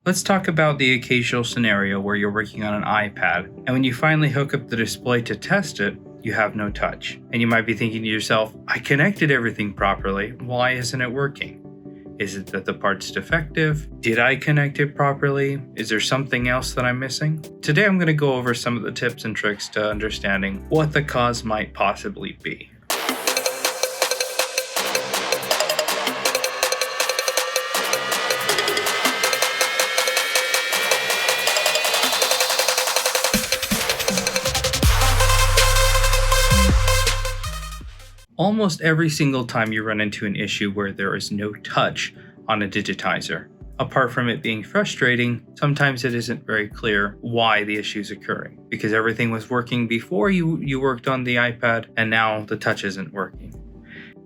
Let's talk about the occasional scenario where you're working on an iPad, and when you finally hook up the display to test it, you have no touch. And you might be thinking to yourself, I connected everything properly, why isn't it working? Is it that the part's defective? Did I connect it properly? Is there something else that I'm missing? Today I'm going to go over some of the tips and tricks to understanding what the cause might possibly be. Almost every single time you run into an issue where there is no touch on a digitizer. Apart from it being frustrating, sometimes it isn't very clear why the issue is occurring, because everything was working before you worked on the iPad and now the touch isn't working.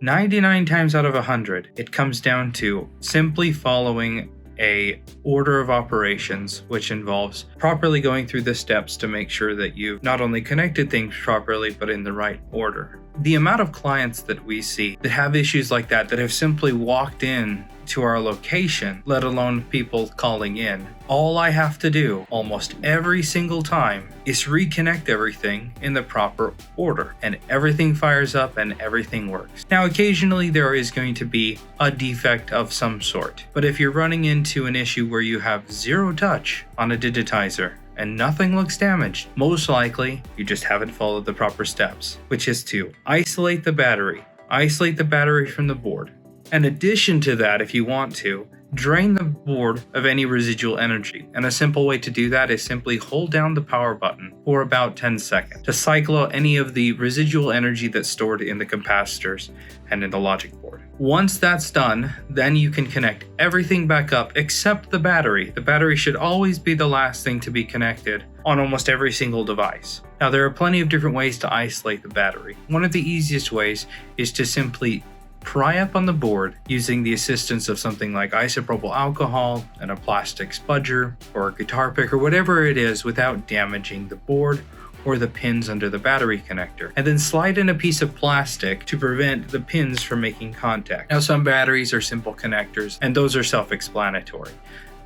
99 times out of 100, it comes down to simply following a order of operations, which involves properly going through the steps to make sure that you've not only connected things properly, but in the right order. The amount of clients that we see that have issues like that have simply walked in to our location, let alone people calling in. All I have to do almost every single time is reconnect everything in the proper order, and everything fires up and everything works. Now, occasionally there is going to be a defect of some sort, but if you're running into an issue where you have zero touch on a digitizer and nothing looks damaged, most likely you just haven't followed the proper steps, which is to isolate the battery from the board. In addition to that, if you want to, drain the board of any residual energy. And a simple way to do that is simply hold down the power button for about 10 seconds to cycle out any of the residual energy that's stored in the capacitors and in the logic board. Once that's done, then you can connect everything back up except the battery. The battery should always be the last thing to be connected on almost every single device. Now, there are plenty of different ways to isolate the battery. One of the easiest ways is to simply pry up on the board using the assistance of something like isopropyl alcohol and a plastic spudger or a guitar pick or whatever it is without damaging the board or the pins under the battery connector, and then slide in a piece of plastic to prevent the pins from making contact. Now, some batteries are simple connectors, and those are self-explanatory,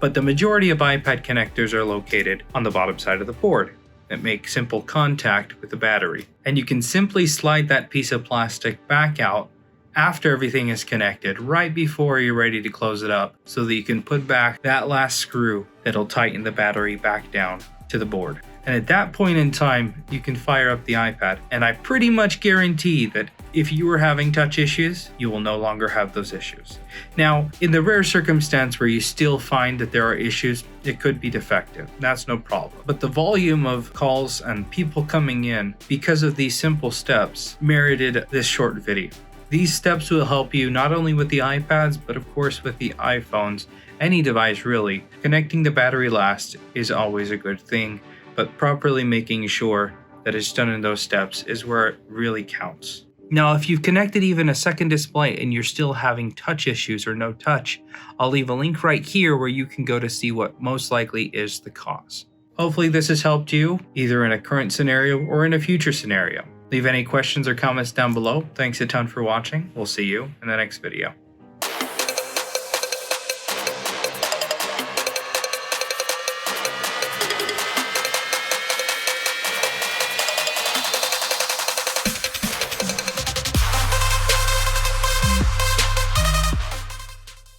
but the majority of iPad connectors are located on the bottom side of the board that make simple contact with the battery, and you can simply slide that piece of plastic back out after everything is connected, right before you're ready to close it up, so that you can put back that last screw that'll tighten the battery back down to the board. And at that point in time, you can fire up the iPad, and I pretty much guarantee that if you were having touch issues, you will no longer have those issues. Now, in the rare circumstance where you still find that there are issues, it could be defective. That's no problem. But the volume of calls and people coming in because of these simple steps merited this short video. These steps will help you not only with the iPads, but of course with the iPhones, any device really. Connecting the battery last is always a good thing, but properly making sure that it's done in those steps is where it really counts. Now, if you've connected even a second display and you're still having touch issues or no touch, I'll leave a link right here where you can go to see what most likely is the cause. Hopefully this has helped you, either in a current scenario or in a future scenario. Leave any questions or comments down below. Thanks a ton for watching. We'll see you in the next video.